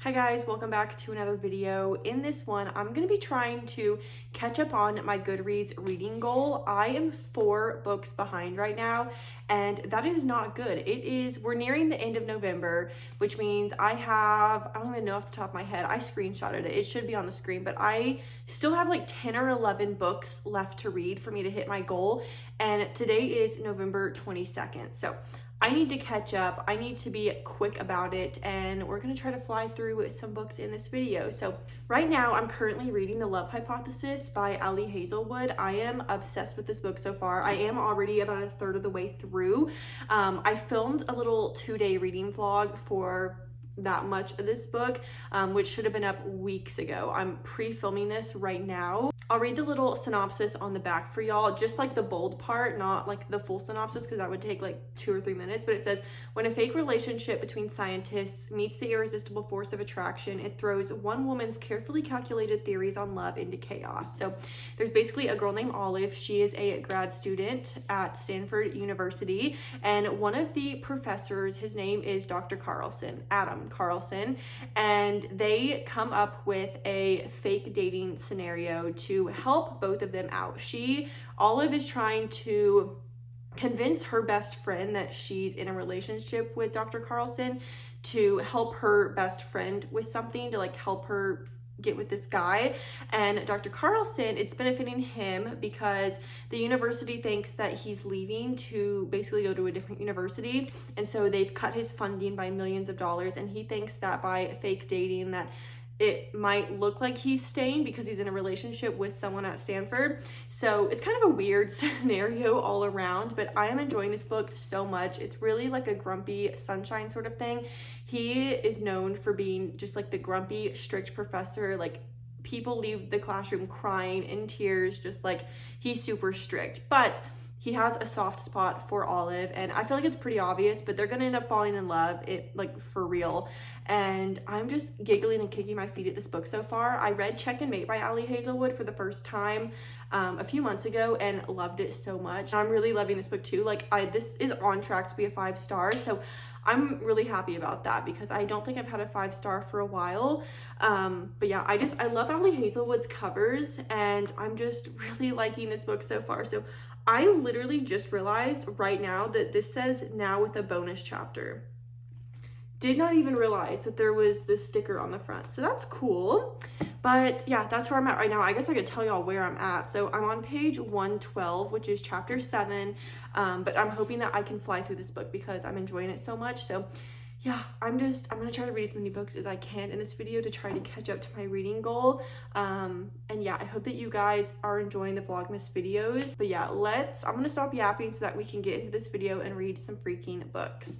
Hi guys, welcome back to another video. In this one, I'm going to be trying to catch up on my Goodreads reading goal. I am 4 books behind right now, and that is not good. We're nearing the end of November, which means I don't even know off the top of my head. I screenshotted it. It should be on the screen, but I still have like 10 or 11 books left to read for me to hit my goal. And today is November 22nd. So I need to catch up. I need to be quick about it, and we're going to try to fly through some books in this video. So right now I'm currently reading The Love Hypothesis by Ali Hazelwood. I am obsessed with this book so far. I am already about 1/3 of the way through. I filmed a little 2-day reading vlog for that much of this book, which should have been up weeks ago. I'm pre-filming this right now. I'll read the little synopsis on the back for y'all, just like the bold part, not like the full synopsis, because that would take like 2 or 3 minutes. But it says, when a fake relationship between scientists meets the irresistible force of attraction, it throws one woman's carefully calculated theories on love into chaos. So there's basically a girl named Olive. She is a grad student at Stanford University, and one of the professors, his name is Dr. Carlson, Adam Carlson, and they come up with a fake dating scenario to help both of them out. Olive is trying to convince her best friend that she's in a relationship with Dr. Carlson to help her best friend with something, to like help her get with this guy. And Dr. Carlson, it's benefiting him because the university thinks that he's leaving to basically go to a different university, and so they've cut his funding by millions of dollars, and he thinks that by fake dating that it might look like he's staying because he's in a relationship with someone at Stanford. So it's kind of a weird scenario all around, but I am enjoying this book so much. It's really like a grumpy sunshine sort of thing. He is known for being just like the grumpy, strict professor. Like, people leave the classroom crying in tears, just like he's super strict. But he has a soft spot for Olive, and I feel like it's pretty obvious, but they're gonna end up falling in love, like for real. And I'm just giggling and kicking my feet at this book so far. I read Check and Mate by Ali Hazelwood for the first time a few months ago and loved it so much. I'm really loving this book too. Like, this is on track to be a 5-star, so I'm really happy about that because I don't think I've had a 5-star for a while. But yeah, I love Ali Hazelwood's covers, and I'm just really liking this book so far. So I literally just realized right now that this says now with a bonus chapter. Did not even realize that there was this sticker on the front. So that's cool. But yeah, that's where I'm at right now. I guess I could tell y'all where I'm at. So I'm on page 112, which is chapter 7. But I'm hoping that I can fly through this book because I'm enjoying it so much. So yeah, I'm gonna try to read as many books as I can in this video to try to catch up to my reading goal. And yeah, I hope that you guys are enjoying the vlogmas videos. But yeah, I'm gonna stop yapping so that we can get into this video and read some freaking books.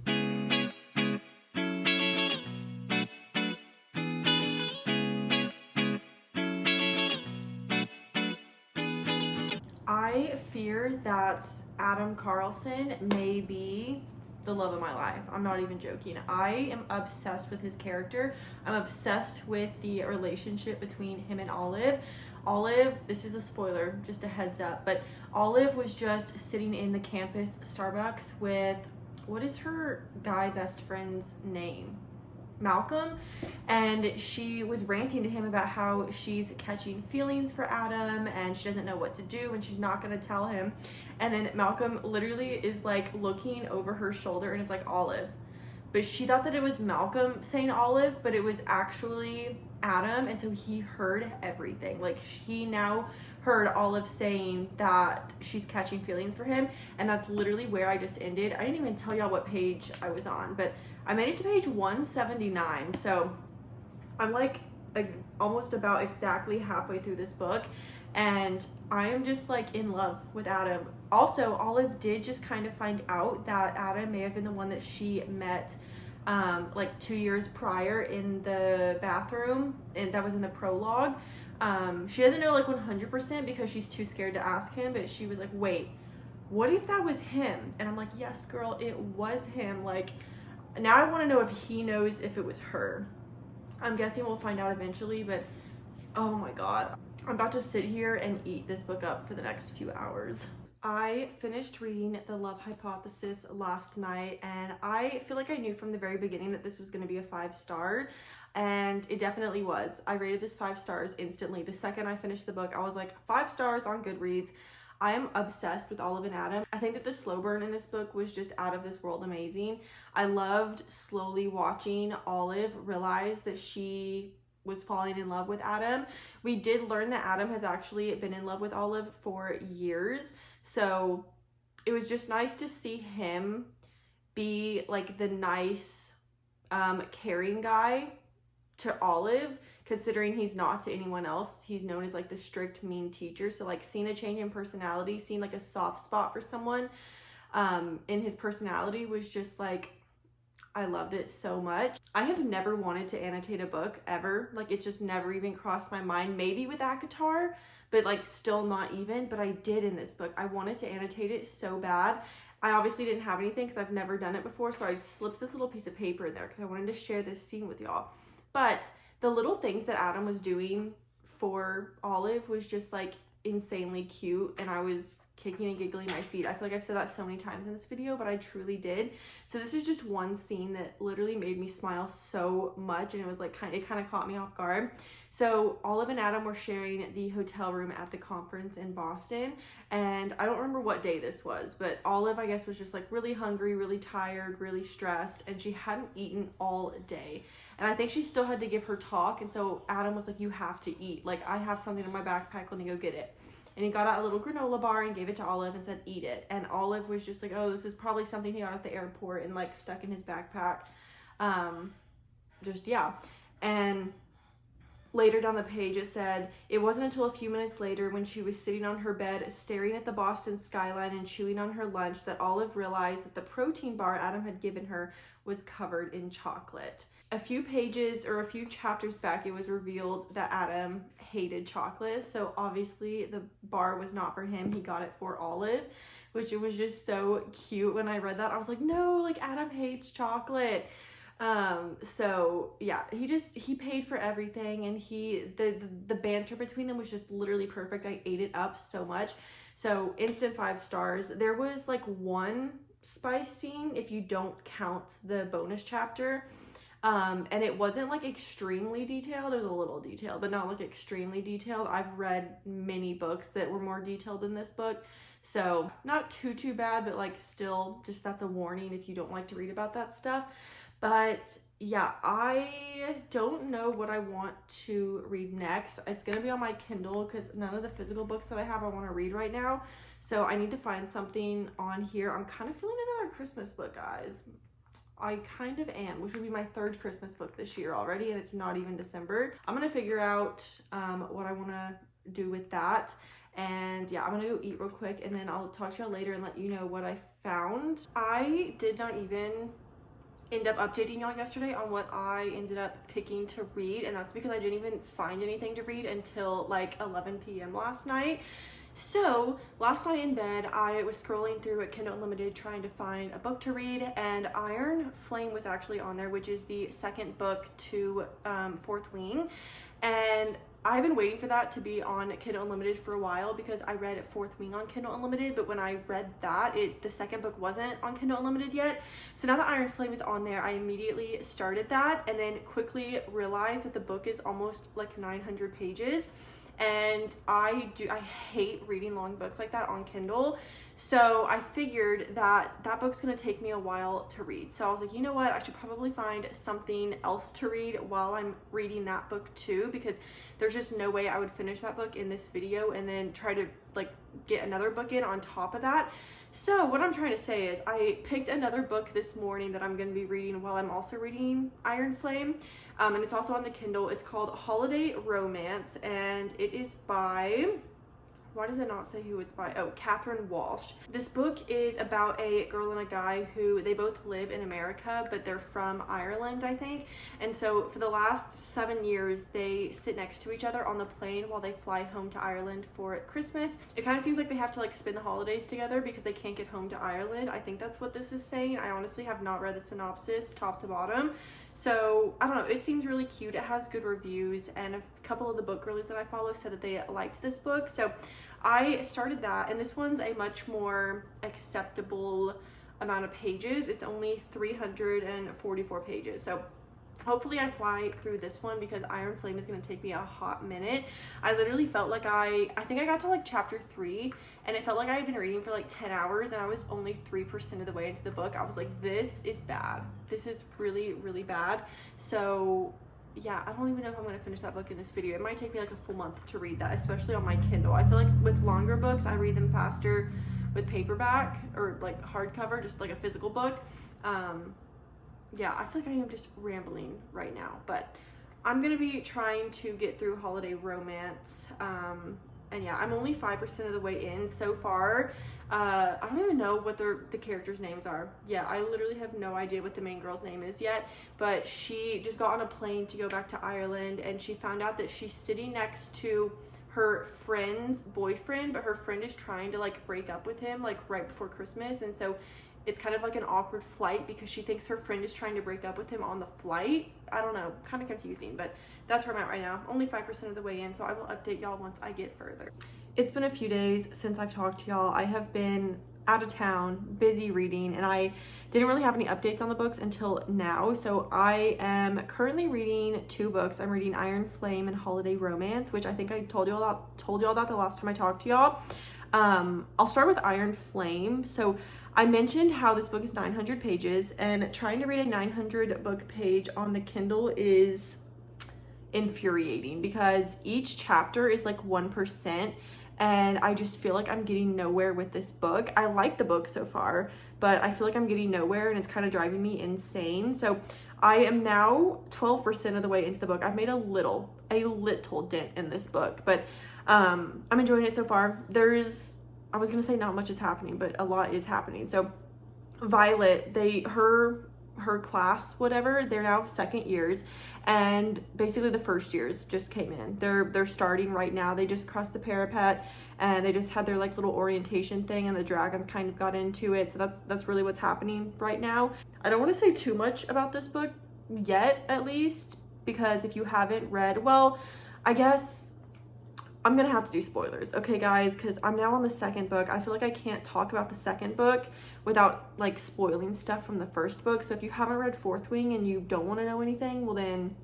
I fear that Adam Carlson may be the love of my life. I'm not even joking. I am obsessed with his character. I'm obsessed with the relationship between him and Olive. Olive, this is a spoiler, just a heads up, but Olive was just sitting in the campus Starbucks with, what is her guy best friend's name? Malcolm, and she was ranting to him about how she's catching feelings for Adam and she doesn't know what to do and she's not going to tell him. And then Malcolm literally is like looking over her shoulder and is like, Olive. But she thought that it was Malcolm saying Olive, but it was actually Adam, and so he heard everything. Like, he now heard Olive saying that she's catching feelings for him, and that's literally where I just ended. I didn't even tell y'all what page I was on, but I made it to page 179, so I'm like almost about exactly halfway through this book, and I am just like in love with Adam. Also, Olive did just kind of find out that Adam may have been the one that she met like 2 years prior in the bathroom, and that was in the prologue. She doesn't know like 100% because she's too scared to ask him, but she was like, wait, what if that was him? And I'm like, yes girl, it was him. Like, now I want to know if he knows if it was her. I'm guessing we'll find out eventually, but oh my god, I'm about to sit here and eat this book up for the next few hours. I finished reading The Love Hypothesis last night, and I feel like I knew from the very beginning that this was going to be a 5-star, and it definitely was. I rated this 5 stars instantly. The second I finished the book, I was like, 5 stars on Goodreads. I am obsessed with Olive and Adam. I think that the slow burn in this book was just out of this world amazing. I loved slowly watching Olive realize that she was falling in love with Adam. We did learn that Adam has actually been in love with Olive for years. So it was just nice to see him be like the nice, caring guy to Olive, considering he's not to anyone else. He's known as like the strict, mean teacher. So like seeing a change in personality, seeing like a soft spot for someone in his personality was just like, I loved it so much. I have never wanted to annotate a book ever. Like it just never even crossed my mind. Maybe with ACOTAR, but like still not even, but I did in this book. I wanted to annotate it so bad. I obviously didn't have anything because I've never done it before. So I slipped this little piece of paper in there because I wanted to share this scene with y'all. But the little things that Adam was doing for Olive was just like insanely cute, and I was kicking and giggling my feet. I feel like I've said that so many times in this video, but I truly did. So this is just one scene that literally made me smile so much, and it was like it kind of caught me off guard. So Olive and Adam were sharing the hotel room at the conference in Boston, and I don't remember what day this was, but Olive, I guess, was just like really hungry, really tired, really stressed, and she hadn't eaten all day. And I think she still had to give her talk, and so Adam was like, you have to eat. Like, I have something in my backpack, let me go get it. And he got out a little granola bar and gave it to Olive and said, eat it. And Olive was just like, oh, this is probably something he got at the airport and like stuck in his backpack. Yeah. And later down the page it said, it wasn't until a few minutes later when she was sitting on her bed staring at the Boston skyline and chewing on her lunch that Olive realized that the protein bar Adam had given her was covered in chocolate. A few pages or a few chapters back, it was revealed that Adam hated chocolate. So obviously the bar was not for him. He got it for Olive, which it was just so cute. When I read that, I was like, no, like Adam hates chocolate. So yeah, he paid for everything, and the banter between them was just literally perfect. I ate it up so much. So instant 5 stars. There was like one spice scene if you don't count the bonus chapter. And it wasn't like extremely detailed. It was a little detailed, but not like extremely detailed. I've read many books that were more detailed than this book, so not too bad, but like still, just that's a warning if you don't like to read about that stuff. But yeah, I don't know what I want to read next. It's gonna be on my Kindle because none of the physical books that I have I want to read right now, so I need to find something on here. I'm kind of feeling another Christmas book, guys. I kind of am, which will be my 3rd Christmas book this year already, and it's not even December. I'm gonna figure out what I want to do with that. And yeah, I'm gonna go eat real quick, and then I'll talk to y'all later and let you know what I found. I did not even end up updating y'all yesterday on what I ended up picking to read, and that's because I didn't even find anything to read until like 11 p.m. last night. So last night in bed, I was scrolling through at Kindle Unlimited trying to find a book to read, and Iron Flame was actually on there, which is the 2nd book to Fourth Wing. And I've been waiting for that to be on Kindle Unlimited for a while because I read Fourth Wing on Kindle Unlimited, but when I read that, the 2nd book wasn't on Kindle Unlimited yet. So now that Iron Flame is on there, I immediately started that and then quickly realized that the book is almost like 900 pages. And I hate reading long books like that on Kindle. So I figured that book's gonna take me a while to read. So I was like, you know what? I should probably find something else to read while I'm reading that book too, because there's just no way I would finish that book in this video and then try to like get another book in on top of that. So what I'm trying to say is I picked another book this morning that I'm going to be reading while I'm also reading Iron Flame. And it's also on the Kindle. It's called Holiday Romance, and it is by, why does it not say who it's by? Oh, Catherine Walsh. This book is about a girl and a guy who, they both live in America, but they're from Ireland, I think. And so for the last 7 years, they sit next to each other on the plane while they fly home to Ireland for Christmas. It kind of seems like they have to like spend the holidays together because they can't get home to Ireland. I think that's what this is saying. I honestly have not read the synopsis top to bottom. So I don't know, it seems really cute. It has good reviews, and a couple of the book girlies that I follow said that they liked this book. So I started that, and this one's a much more acceptable amount of pages. It's only 344 pages. So hopefully I fly through this one because Iron Flame is going to take me a hot minute. I literally felt like I think I got to like chapter 3 and it felt like I had been reading for like 10 hours and I was only 3% of the way into the book. I was like, this is bad. This is really, really bad. So yeah, I don't even know if I'm going to finish that book in this video. It might take me like a full month to read that, especially on my Kindle. I feel like with longer books, I read them faster with paperback or like hardcover, just like a physical book. Yeah, I feel like I am just rambling right now, but I'm gonna be trying to get through Holiday Romance. And yeah, I'm only 5% of the way in so far. I don't even know what the characters' names are. Yeah, I literally have no idea what the main girl's name is yet, but she just got on a plane to go back to Ireland, and she found out that she's sitting next to her friend's boyfriend, but her friend is trying to like break up with him like right before Christmas, and so it's kind of like an awkward flight because she thinks her friend is trying to break up with him on the flight. I don't know, kind of confusing, but that's where I'm at right now. Only 5% of the way in, so I will update y'all once I get further. It's been a few days since I've talked to y'all. I have been out of town, busy reading, and I didn't really have any updates on the books until now. So I am currently reading 2 books. I'm reading Iron Flame and Holiday Romance, which I think I told y'all about the last time I talked to y'all. I'll start with Iron Flame. So I mentioned how this book is 900 pages, and trying to read a 900 book page on the Kindle is infuriating because each chapter is like 1%, and I just feel like I'm getting nowhere with this book. I like the book so far, but I feel like I'm getting nowhere, and it's kind of driving me insane. So I am now 12% of the way into the book. I've made a little dent in this book, but I'm enjoying it so far. I was gonna say not much is happening, but a lot is happening. So Violet, her class, whatever, they're now second years, and basically the first years just came in. They're starting right now. They just crossed the parapet, and they just had their like little orientation thing, and the dragons kind of got into it. So that's really what's happening right now. I don't want to say too much about this book yet, at least, because if you haven't read, well, I guess I'm gonna have to do spoilers, okay guys, because I'm now on the second book. I feel like I can't talk about the second book without like spoiling stuff from the first book. So if you haven't read Fourth Wing and you don't want to know anything, well then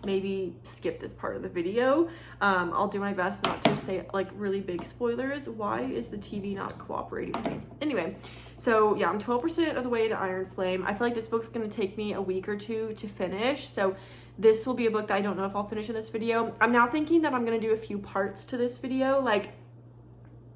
maybe skip this part of the video. I'll do my best not to say like really big spoilers. Why is the TV not cooperating with me? Anyway, so yeah, I'm 12% of the way to Iron Flame. I feel like this book's gonna take me a week or 2 to finish, so this will be a book that I don't know if I'll finish in this video. I'm now thinking that I'm gonna do a few parts to this video, like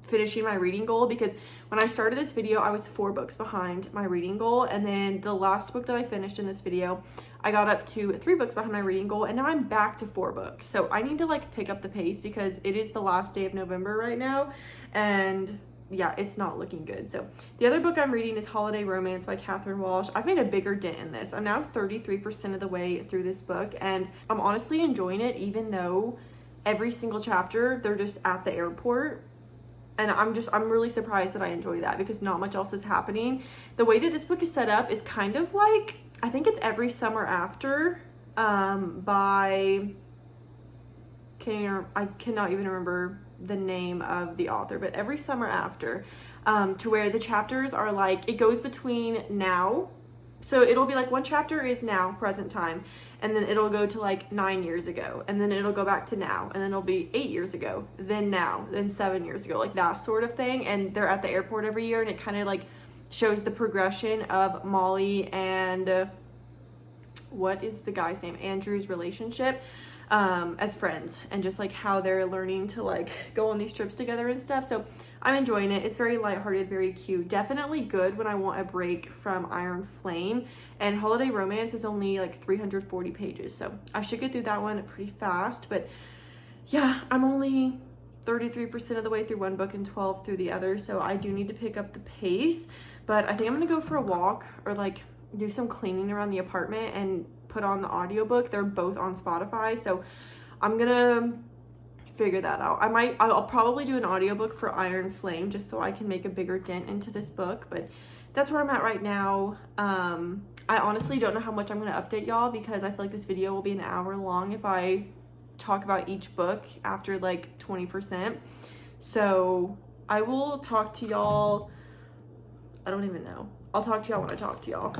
finishing my reading goal, because when I started this video, I was 4 books behind my reading goal, and then the last book that I finished in this video, I got up to 3 books behind my reading goal, and now I'm back to 4 books. So I need to like pick up the pace because it is the last day of November right now, and yeah, it's not looking good. So the other book I'm reading is Holiday Romance by Catherine Walsh. I've made a bigger dent in this. I'm now 33% of the way through this book, and I'm honestly enjoying it, even though every single chapter they're just at the airport. And I'm really surprised that I enjoy that because not much else is happening. The way that this book is set up is kind of like, I think it's Every Summer After by, I cannot even remember the name of the author, but Every Summer After, to where the chapters are like, it goes between now, so it'll be like one chapter is now, present time, and then it'll go to like 9 years ago, and then it'll go back to now, and then it'll be 8 years ago, then now, then 7 years ago, like that sort of thing. And they're at the airport every year, and it kind of like shows the progression of Molly and what is the guy's name, Andrew's relationship as friends, and just like how they're learning to like go on these trips together and stuff. So I'm enjoying it. It's very lighthearted, very cute, definitely good when I want a break from Iron Flame. And Holiday Romance is only like 340 pages, so I should get through that one pretty fast. But yeah, I'm only 33% of the way through one book and 12 through the other, so I do need to pick up the pace. But I think I'm gonna go for a walk or like do some cleaning around the apartment and put on the audiobook. They're both on Spotify, so I'm gonna figure that out. I'll probably do an audiobook for Iron Flame just so I can make a bigger dent into this book, but that's where I'm at right now. I honestly don't know how much I'm gonna update y'all because I feel like this video will be an hour long if I talk about each book after like 20%. So I will talk to y'all. I don't even know. I'll talk to y'all when I talk to y'all.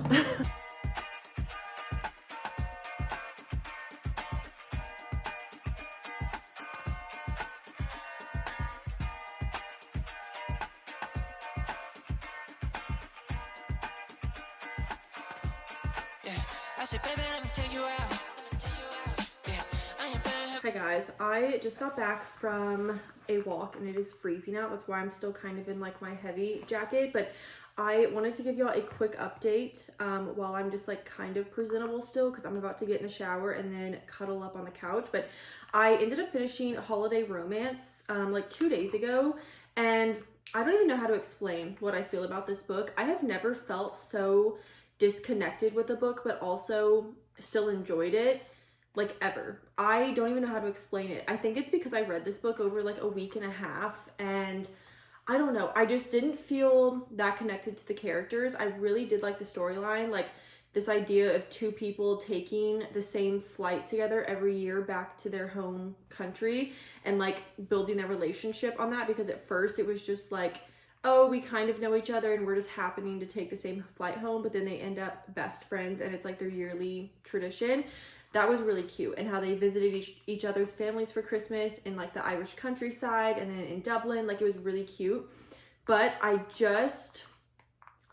Hi guys, I just got back from a walk and it is freezing out. That's why I'm still kind of in like my heavy jacket, but I wanted to give y'all a quick update while I'm just like kind of presentable still, because I'm about to get in the shower and then cuddle up on the couch. But I ended up finishing Holiday Romance like 2 days ago, and I don't even know how to explain what I feel about this book. I have never felt so disconnected with the book, but also still enjoyed it like ever. I don't even know how to explain it. I think it's because I read this book over like a week and a half, and I don't know, I just didn't feel that connected to the characters. I really did like the storyline, like this idea of two people taking the same flight together every year back to their home country and like building their relationship on that, because at first it was just like, oh, we kind of know each other and we're just happening to take the same flight home, but then they end up best friends and it's like their yearly tradition. That was really cute, and how they visited each other's families for Christmas in like the Irish countryside and then in Dublin. Like, it was really cute. But I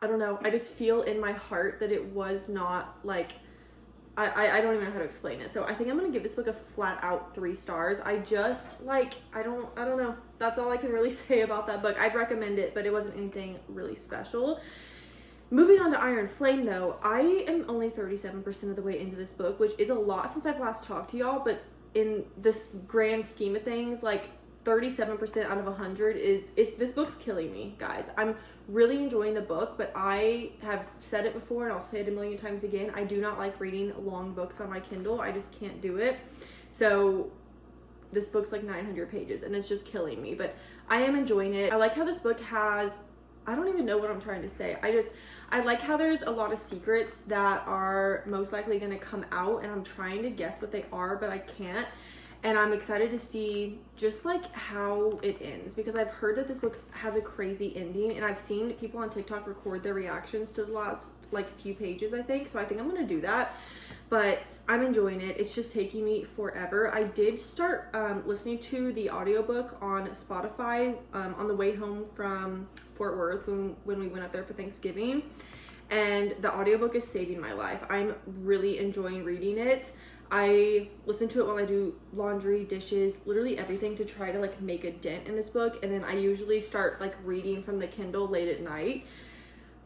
don't know, I just feel in my heart that it was not like, I don't even know how to explain it. So I think I'm gonna give this book a flat out 3 stars. I just like, I don't know. That's all I can really say about that book. I'd recommend it, but it wasn't anything really special. Moving on to Iron Flame though, I am only 37% of the way into this book, which is a lot since I've last talked to y'all, but in this grand scheme of things, like 37% out of 100 this book's killing me, guys. I'm really enjoying the book, but I have said it before and I'll say it a million times again. I do not like reading long books on my Kindle. I just can't do it. So this book's like 900 pages and it's just killing me, but I am enjoying it. I like how this book has, I don't even know what I'm trying to say. I like how there's a lot of secrets that are most likely going to come out, and I'm trying to guess what they are, but I can't. And I'm excited to see just like how it ends, because I've heard that this book has a crazy ending, and I've seen people on TikTok record their reactions to the last like few pages, I think. So I think I'm going to do that. But I'm enjoying it. It's just taking me forever. I did start listening to the audiobook on Spotify on the way home from Fort Worth when we went up there for Thanksgiving. And the audiobook is saving my life. I'm really enjoying reading it. I listen to it while I do laundry, dishes, literally everything, to try to like make a dent in this book. And then I usually start like reading from the Kindle late at night.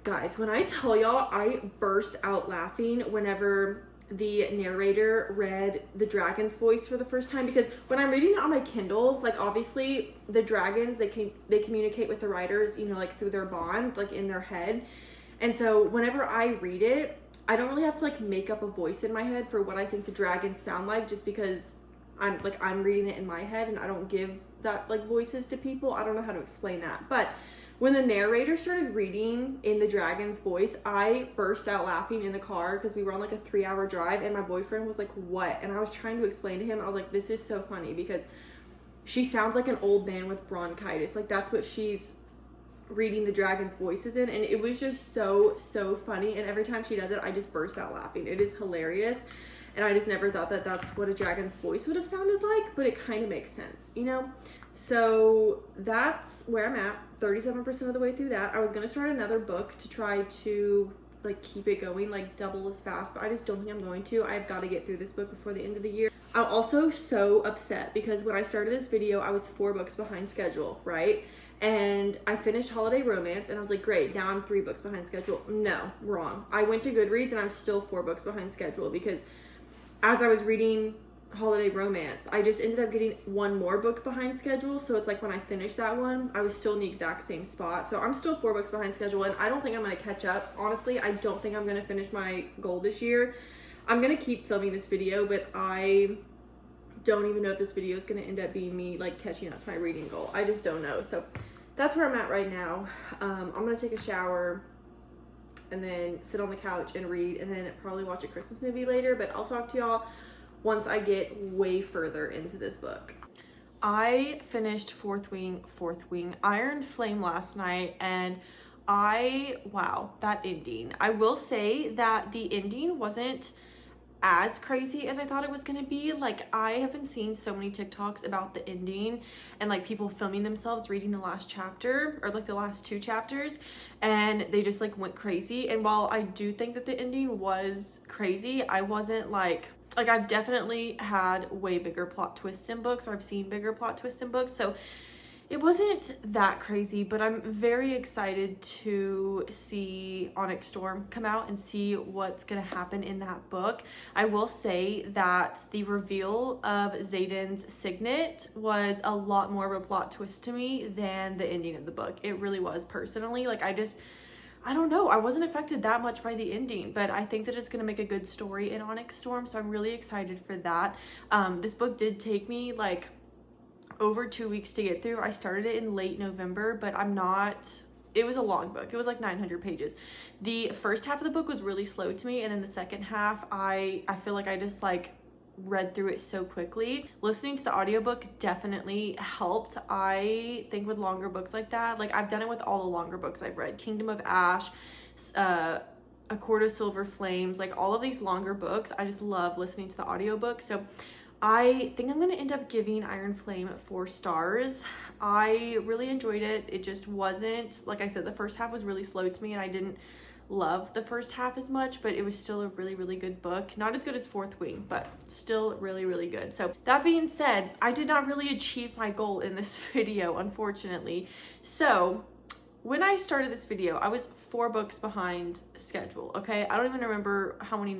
Guys, when I tell y'all, I burst out laughing whenever the narrator read the dragon's voice for the first time, because when I'm reading it on my Kindle, like obviously the dragons, they communicate with the writers, you know, like through their bond, like in their head. And so whenever I read it, I don't really have to like make up a voice in my head for what I think the dragons sound like, just because I'm reading it in my head and I don't give that like voices to people. I don't know how to explain that. But when the narrator started reading in the dragon's voice, I burst out laughing in the car, because we were on like a 3-hour drive, and my boyfriend was like, what? And I was trying to explain to him, I was like, this is so funny, because she sounds like an old man with bronchitis. Like, that's what she's reading the dragon's voices in, and it was just so funny. And every time she does it, I just burst out laughing. It is hilarious. And I just never thought that that's what a dragon's voice would have sounded like, but it kind of makes sense, you know? So that's where I'm at, 37% of the way through that. I was gonna start another book to try to like keep it going, like double as fast, but I just don't think I'm going to. I've got to get through this book before the end of the year. I'm also so upset because when I started this video, I was 4 books behind schedule, right? And I finished Holiday Romance and I was like, great, now I'm 3 books behind schedule. No, wrong. I went to Goodreads and I'm still 4 books behind schedule, because as I was reading Holiday Romance, I just ended up getting 1 more book behind schedule. So it's like when I finished that one, I was still in the exact same spot. So I'm still 4 books behind schedule, and I don't think I'm going to catch up. Honestly, I don't think I'm going to finish my goal this year. I'm going to keep filming this video, but I don't even know if this video is going to end up being me like catching up to my reading goal. I just don't know. So that's where I'm at right now. I'm going to take a shower and then sit on the couch and read, and then probably watch a Christmas movie later. But I'll talk to y'all once I get way further into this book. I finished Fourth Wing, Iron Flame last night, and wow, that ending. I will say that the ending wasn't as crazy as I thought it was gonna be. Like, I have been seeing so many TikToks about the ending and like people filming themselves reading the last chapter or like the last 2 chapters, and they just like went crazy. And while I do think that the ending was crazy, I wasn't like I've definitely had way bigger plot twists in books, or I've seen bigger plot twists in books, so it wasn't that crazy. But I'm very excited to see Onyx Storm come out and see what's gonna happen in that book. I will say that the reveal of Xaden's signet was a lot more of a plot twist to me than the ending of the book. It really was, personally. Like, I don't know, I wasn't affected that much by the ending, but I think that it's going to make a good story in Onyx Storm, so I'm really excited for that. This book did take me like over 2 weeks to get through. I started it in late November, but it was a long book. It was like 900 pages. The first half of the book was really slow to me, and then the second half, I feel like I just like read through it so quickly. Listening to the audiobook definitely helped. I think with longer books like that, like I've done it with all the longer books I've read, Kingdom of Ash, A Court of Silver Flames, like all of these longer books, I just love listening to the audiobook. So I think I'm going to end up giving Iron Flame 4 stars. I really enjoyed it. It just wasn't, like I said, the first half was really slow to me, and I didn't love the first half as much, but it was still a really, really good book. Not as good as Fourth Wing, but still really, really good. So that being said, I did not really achieve my goal in this video, unfortunately. So when I started this video, I was 4 books behind schedule, okay? I don't even remember how many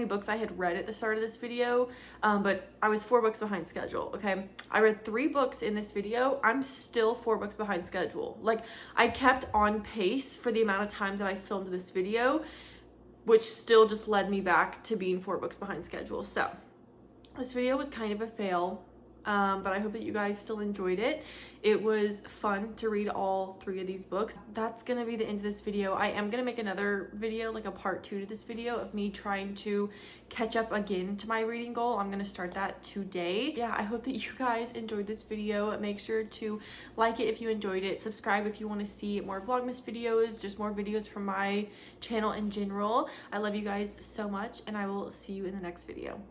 books I had read at the start of this video, but I was 4 books behind schedule, okay? I read 3 books in this video. I'm still 4 books behind schedule. Like, I kept on pace for the amount of time that I filmed this video, which still just led me back to being 4 books behind schedule. So this video was kind of a fail, but I hope that you guys still enjoyed it. It was fun to read all 3 of these books. That's gonna be the end of this video. I am gonna make another video, like a part 2 to this video, of me trying to catch up again to my reading goal. I'm gonna start that today. Yeah, I hope that you guys enjoyed this video. Make sure to like it if you enjoyed it. Subscribe if you want to see more vlogmas videos, just more videos from my channel in general. I love you guys so much, and I will see you in the next video.